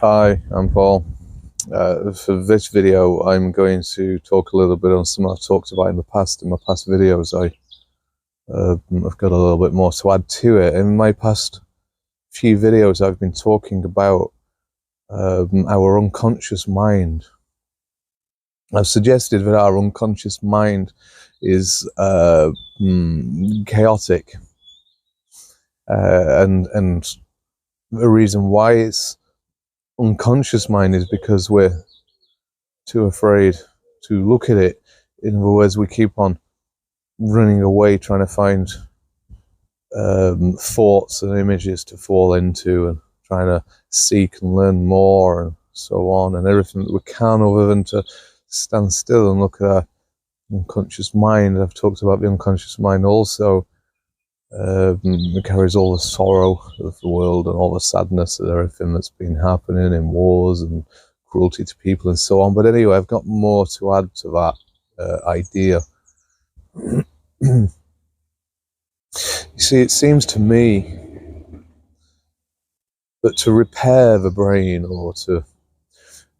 Hi, I'm Paul. For this video, I'm going to talk a little bit on something I've talked about in the past. In my past videos, I've got a little bit more to add to it. In my past few videos, I've been talking about our unconscious mind. I've suggested that our unconscious mind is chaotic, and the reason why it's unconscious mind is because we're too afraid to look at it. In other words, we keep on running away trying to find thoughts and images to fall into, and trying to seek and learn more and so on, and everything that we can, other than to stand still and look at our unconscious mind. I've talked about the unconscious mind also. It carries all the sorrow of the world and all the sadness of everything that's been happening in wars and cruelty to people and so on. But anyway, I've got more to add to that idea. You see, it seems to me that to repair the brain, or to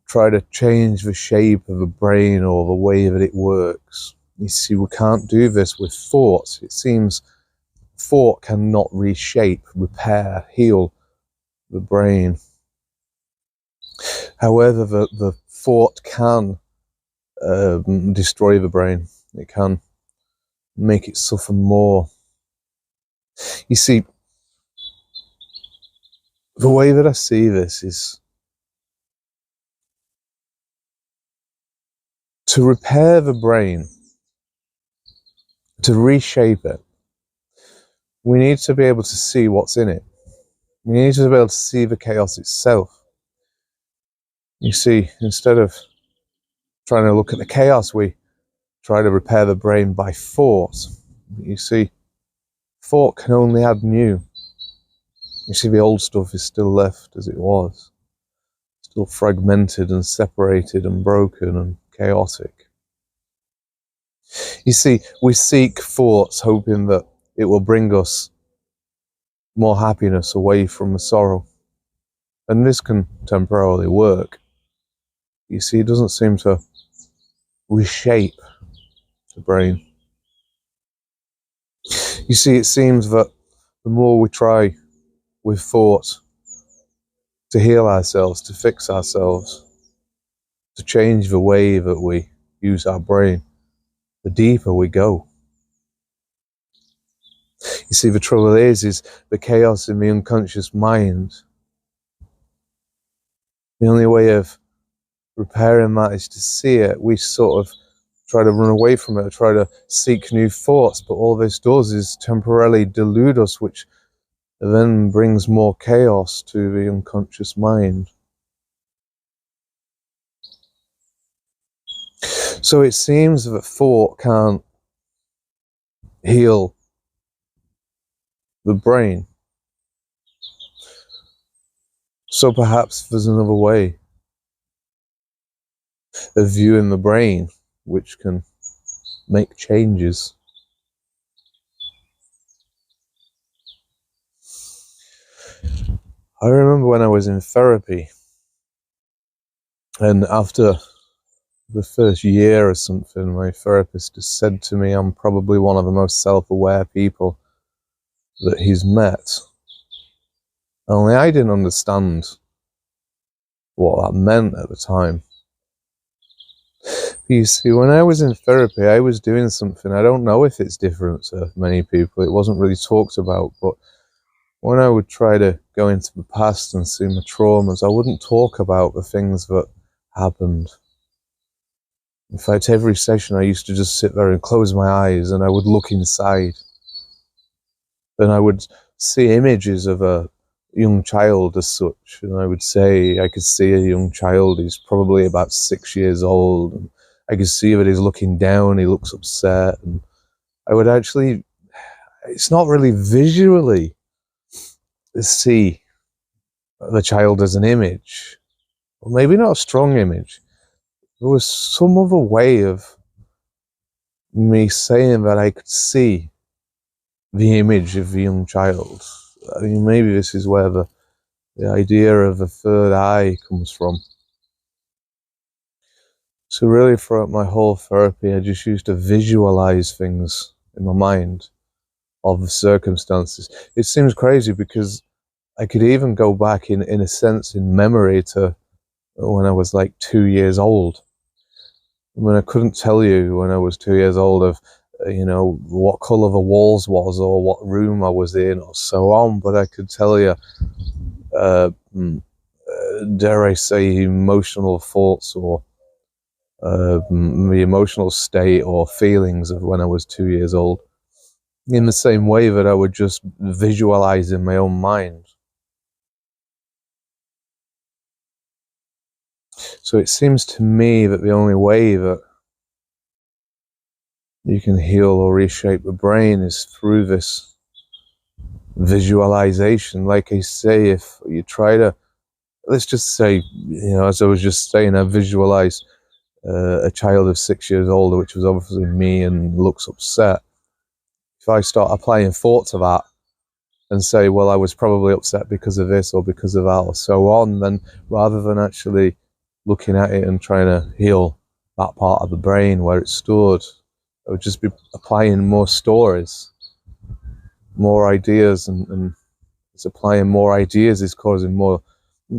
try to change the shape of the brain or the way that it works, you see, we can't do this with thought. It seems thought cannot reshape, repair, heal the brain. However, the thought can destroy the brain. It can make it suffer more. You see, the way that I see this is to repair the brain, to reshape it. We need to be able to see what's in it. We need to be able to see the chaos itself. You see, instead of trying to look at the chaos, we try to repair the brain by thought. You see, thought can only add new. You see, the old stuff is still left as it was, still fragmented and separated and broken and chaotic. You see, we seek thoughts hoping that it will bring us more happiness away from the sorrow. And this can temporarily work. You see, it doesn't seem to reshape the brain. You see, it seems that the more we try with thought to heal ourselves, to fix ourselves, to change the way that we use our brain, the deeper we go. You see, the trouble is the chaos in the unconscious mind. The only way of repairing that is to see it. We sort of try to run away from it, try to seek new thoughts, but all this does is temporarily delude us, which then brings more chaos to the unconscious mind. So it seems that thought can't heal the brain. So perhaps there's another way of viewing the brain which can make changes. I remember when I was in therapy, and after the first year or something, my therapist has said to me, I'm probably one of the most self-aware people that he's met. Only I didn't understand what that meant at the time. You see, when I was in therapy, I was doing something, I don't know if it's different to many people, it wasn't really talked about, but when I would try to go into the past and see my traumas, I wouldn't talk about the things that happened. In fact, every session I used to just sit there and close my eyes, and I would look inside. And I would see images of a young child as such, and I would say I could see a young child, he's probably about 6 years old, and I could see that he's looking down, he looks upset, and I would actually, it's not really visually see the child as an image, or maybe not a strong image. There was some other way of me saying that I could see the image of the young child. I mean, maybe this is where the the idea of a third eye comes from. So really throughout my whole therapy, I just used to visualize things in my mind of the circumstances. It seems crazy because I could even go back in a sense in memory to when I was like 2 years old. I mean, I couldn't tell you when I was 2 years old of, what colour the walls was or what room I was in or so on, but I could tell you, dare I say, emotional thoughts or the emotional state or feelings of when I was 2 years old, in the same way that I would just visualize in my own mind. So it seems to me that the only way that you can heal or reshape the brain is through this visualization. Like I say, if you try to, let's just say, as I was just saying, I visualized a child of 6 years old, which was obviously me, and looks upset. If I start applying thought to that and say, well, I was probably upset because of this or because of that or so on, then rather than actually looking at it and trying to heal that part of the brain where it's stored, I would just be applying more stories, more ideas, and it's applying more ideas is causing more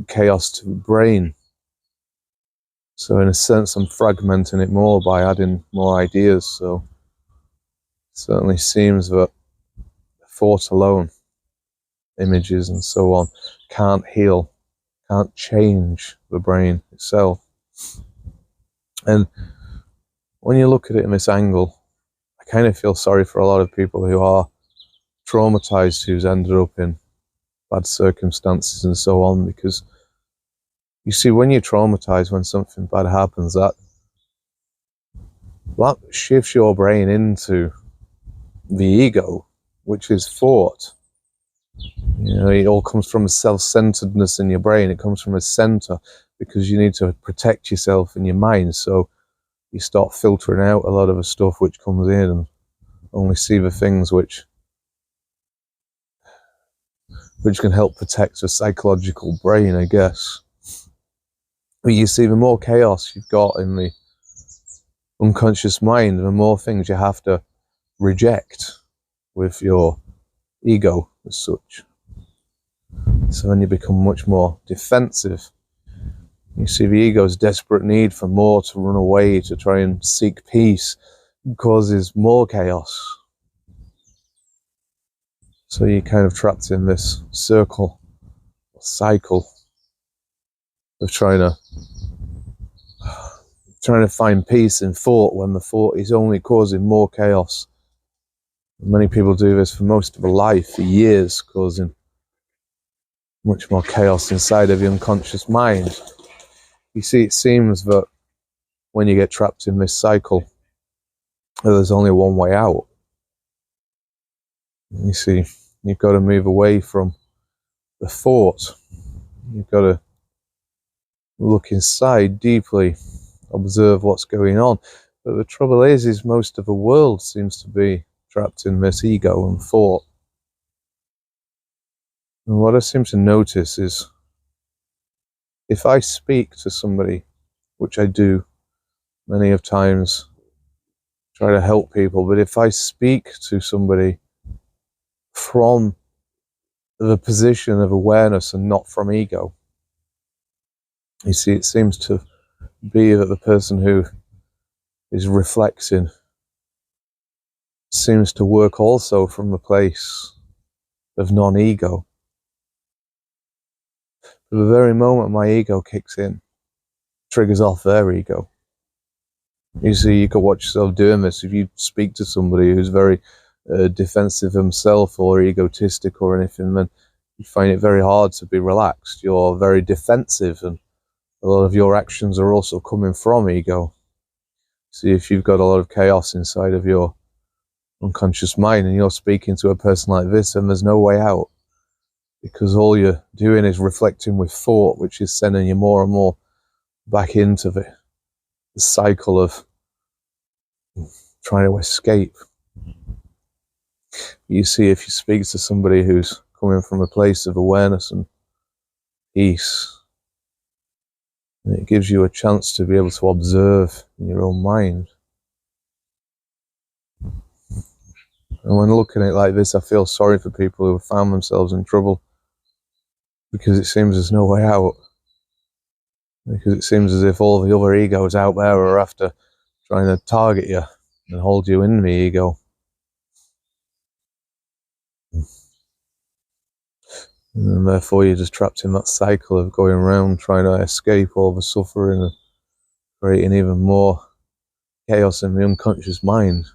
chaos to the brain. So in a sense, I'm fragmenting it more by adding more ideas. So it certainly seems that thought alone, images and so on, can't heal, can't change the brain itself. And when you look at it in this angle, I kind of feel sorry for a lot of people who are traumatized, who's ended up in bad circumstances and so on, because you see, when you're traumatized, when something bad happens, that shifts your brain into the ego, which is thought. It all comes from a self-centeredness in your brain. It comes from a center because you need to protect yourself in your mind. So you start filtering out a lot of the stuff which comes in and only see the things which can help protect the psychological brain, I guess. But you see, the more chaos you've got in the unconscious mind, the more things you have to reject with your ego as such. So then you become much more defensive. You see, the ego's desperate need for more, to run away, to try and seek peace, causes more chaos. So you're kind of trapped in this cycle of trying to find peace in thought when the thought is only causing more chaos. Many people do this for most of their life, for years, causing much more chaos inside of the unconscious mind. You see, it seems that when you get trapped in this cycle, there's only one way out. You see, you've got to move away from the thought. You've got to look inside deeply, observe what's going on. But the trouble is most of the world seems to be trapped in this ego and thought. And what I seem to notice is, if I speak to somebody, which I do many of times, try to help people, but if I speak to somebody from the position of awareness and not from ego, you see, it seems to be that the person who is reflecting seems to work also from the place of non-ego. But the very moment my ego kicks in, triggers off their ego. You see, you can watch yourself doing this. If you speak to somebody who's very defensive himself or egotistic or anything, then you find it very hard to be relaxed. You're very defensive, and a lot of your actions are also coming from ego. See, if you've got a lot of chaos inside of your unconscious mind and you're speaking to a person like this, then there's no way out, because all you're doing is reflecting with thought, which is sending you more and more back into the cycle of trying to escape. You see, if you speak to somebody who's coming from a place of awareness and peace. And it gives you a chance to be able to observe in your own mind. And when looking at it like this, I feel sorry for people who have found themselves in trouble, because it seems there's no way out. Because it seems as if all the other egos out there are after trying to target you and hold you in the ego. And therefore you're just trapped in that cycle of going around trying to escape all the suffering and creating even more chaos in the unconscious mind.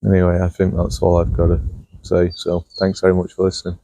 Anyway, I think that's all I've got to say. So thanks very much for listening.